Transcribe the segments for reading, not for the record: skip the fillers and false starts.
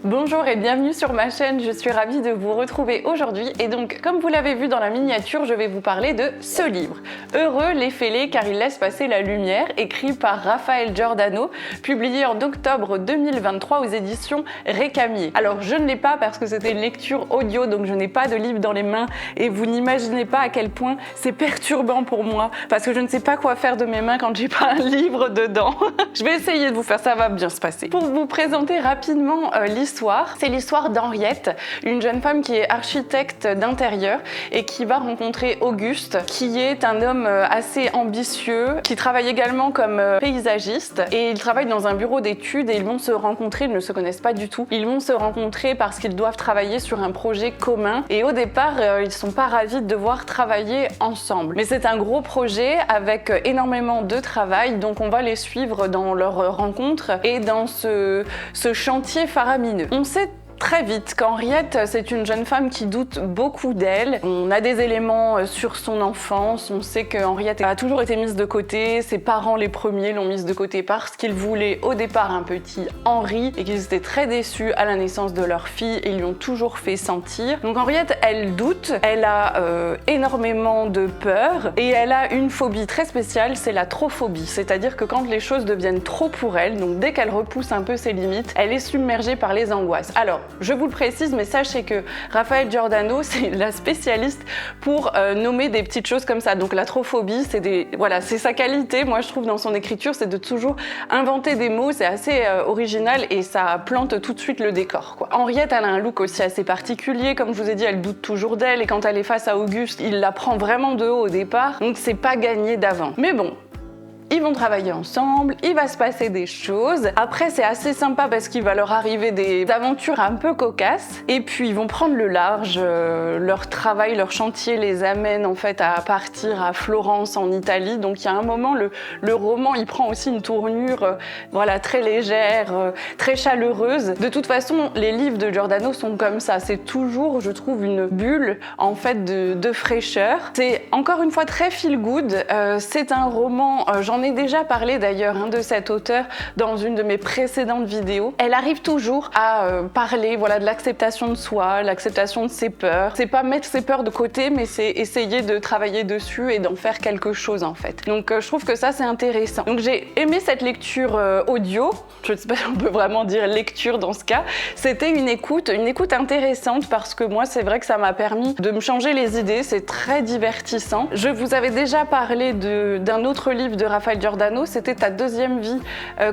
Bonjour et bienvenue sur ma chaîne, je suis ravie de vous retrouver aujourd'hui et donc comme vous l'avez vu dans la miniature, je vais vous parler de ce livre. Heureux les fêlés car ils laissent passer la lumière, écrit par Raphaël Giordano, publié en octobre 2023 aux éditions Récamier. Alors je ne l'ai pas parce que c'était une lecture audio donc je n'ai pas de livre dans les mains et vous n'imaginez pas à quel point c'est perturbant pour moi parce que je ne sais pas quoi faire de mes mains quand j'ai pas un livre dedans. Je vais essayer de vous faire, ça va bien se passer. Pour vous présenter rapidement l'histoire, c'est l'histoire d'Henriette, une jeune femme qui est architecte d'intérieur et qui va rencontrer Auguste, qui est un homme assez ambitieux, qui travaille également comme paysagiste et ils travaillent dans un bureau d'études et ils vont se rencontrer, ils ne se connaissent pas du tout. Ils vont se rencontrer parce qu'ils doivent travailler sur un projet commun et au départ, ils sont pas ravis de devoir travailler ensemble. Mais c'est un gros projet avec énormément de travail, donc on va les suivre dans leur rencontre et dans ce chantier faramineux. On sait très vite qu'Henriette, c'est une jeune femme qui doute beaucoup d'elle. On a des éléments sur son enfance. On sait qu'Henriette a toujours été mise de côté. Ses parents, les premiers, l'ont mise de côté parce qu'ils voulaient au départ un petit Henri et qu'ils étaient très déçus à la naissance de leur fille et ils lui ont toujours fait sentir. Donc Henriette, elle doute, elle a énormément de peur et elle a une phobie très spéciale, c'est la trophobie. C'est-à-dire que quand les choses deviennent trop pour elle, donc dès qu'elle repousse un peu ses limites, elle est submergée par les angoisses. Alors, je vous le précise, mais sachez que Raphaël Giordano, c'est la spécialiste pour nommer des petites choses comme ça. Donc la trophobie, c'est sa qualité, moi je trouve dans son écriture, c'est de toujours inventer des mots, c'est assez original et ça plante tout de suite le décor, quoi. Henriette, elle a un look aussi assez particulier, comme je vous ai dit, elle doute toujours d'elle et quand elle est face à Auguste, il la prend vraiment de haut au départ, donc c'est pas gagné d'avant. Mais bon, ils vont travailler ensemble, il va se passer des choses. Après, c'est assez sympa parce qu'il va leur arriver des aventures un peu cocasses. Et puis, ils vont prendre le large. Leur travail, leur chantier les amène en fait à partir à Florence, en Italie. Donc, il y a un moment, le roman, il prend aussi une tournure très légère, très chaleureuse. De toute façon, les livres de Giordano sont comme ça. C'est toujours, je trouve, une bulle en fait de fraîcheur. C'est encore une fois très feel good. C'est un roman, j'en ai déjà parlé d'ailleurs de cet auteur dans une de mes précédentes vidéos. Elle arrive toujours à parler de l'acceptation de soi, l'acceptation de ses peurs. C'est pas mettre ses peurs de côté, mais c'est essayer de travailler dessus et d'en faire quelque chose en fait. Donc je trouve que ça c'est intéressant. Donc j'ai aimé cette lecture audio. Je ne sais pas si on peut vraiment dire lecture dans ce cas. C'était une écoute intéressante parce que moi c'est vrai que ça m'a permis de me changer les idées. C'est très divertissant. Je vous avais déjà parlé d'un autre livre de Raphaël Giordano, c'était Ta deuxième vie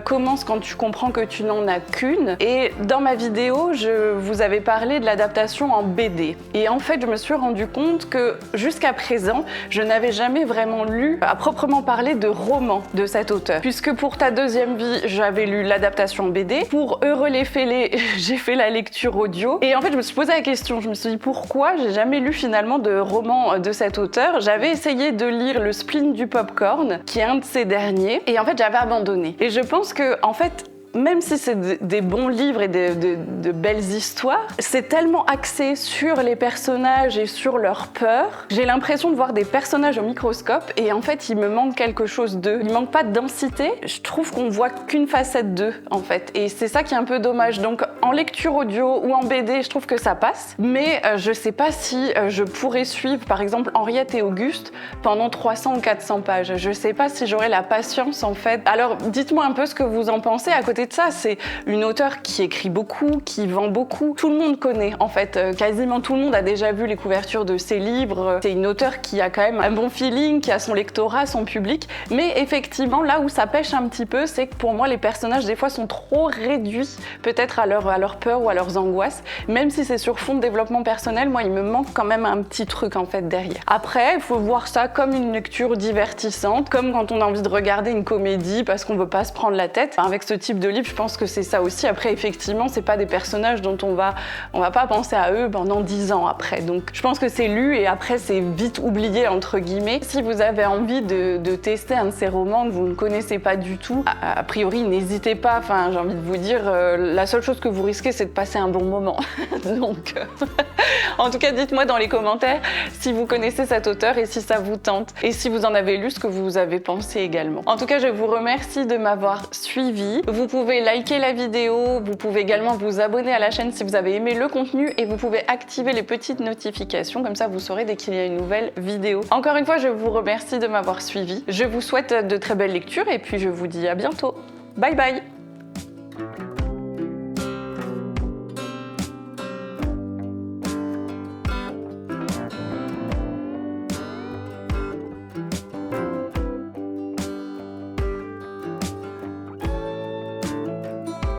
commence quand tu comprends que tu n'en as qu'une. Et dans ma vidéo, je vous avais parlé de l'adaptation en BD. Et en fait, je me suis rendu compte que jusqu'à présent, je n'avais jamais vraiment lu à proprement parler de roman de cet auteur. Puisque pour Ta deuxième vie, j'avais lu l'adaptation BD. Pour Heureux les fêlés, j'ai fait la lecture audio. Et en fait, je me suis posé la question, je me suis dit pourquoi j'ai jamais lu finalement de roman de cet auteur. J'avais essayé de lire Le spleen du popcorn, qui est un de ses derniers, et en fait j'avais abandonné. Et je pense que en fait, même si c'est des bons livres et de belles histoires, c'est tellement axé sur les personnages et sur leurs peurs. J'ai l'impression de voir des personnages au microscope et en fait, il me manque quelque chose d'eux. Il manque pas de densité. Je trouve qu'on voit qu'une facette d'eux, en fait. Et c'est ça qui est un peu dommage. Donc, en lecture audio ou en BD, je trouve que ça passe. Mais je sais pas si je pourrais suivre, par exemple, Henriette et Auguste pendant 300 ou 400 pages. Je sais pas si j'aurais la patience, en fait. Alors, dites-moi un peu ce que vous en pensez. À côté de ça, c'est une auteure qui écrit beaucoup, qui vend beaucoup. Tout le monde connaît, en fait. Quasiment tout le monde a déjà vu les couvertures de ses livres. C'est une auteure qui a quand même un bon feeling, qui a son lectorat, son public. Mais effectivement, là où ça pêche un petit peu, c'est que pour moi, les personnages, des fois, sont trop réduits, peut-être à leur peur ou à leurs angoisses. Même si c'est sur fond de développement personnel, moi, il me manque quand même un petit truc, en fait, derrière. Après, il faut voir ça comme une lecture divertissante, comme quand on a envie de regarder une comédie parce qu'on veut pas se prendre la tête. Avec ce type de livre, je pense que c'est ça aussi. Après, effectivement, c'est pas des personnages dont on va pas penser à eux pendant 10 ans après. Donc, je pense que c'est lu et après, c'est vite oublié, entre guillemets. Si vous avez envie de tester un de ces romans que vous ne connaissez pas du tout, a priori, n'hésitez pas. Enfin, j'ai envie de vous dire, la seule chose que vous risquez, c'est de passer un bon moment. Donc, en tout cas, dites-moi dans les commentaires si vous connaissez cet auteur et si ça vous tente. Et si vous en avez lu, ce que vous avez pensé également. En tout cas, je vous remercie de m'avoir suivi. Vous pouvez pouvez liker la vidéo, vous pouvez également vous abonner à la chaîne si vous avez aimé le contenu et vous pouvez activer les petites notifications, comme ça vous saurez dès qu'il y a une nouvelle vidéo. Encore une fois, je vous remercie de m'avoir suivi. Je vous souhaite de très belles lectures et puis je vous dis à bientôt. Bye bye!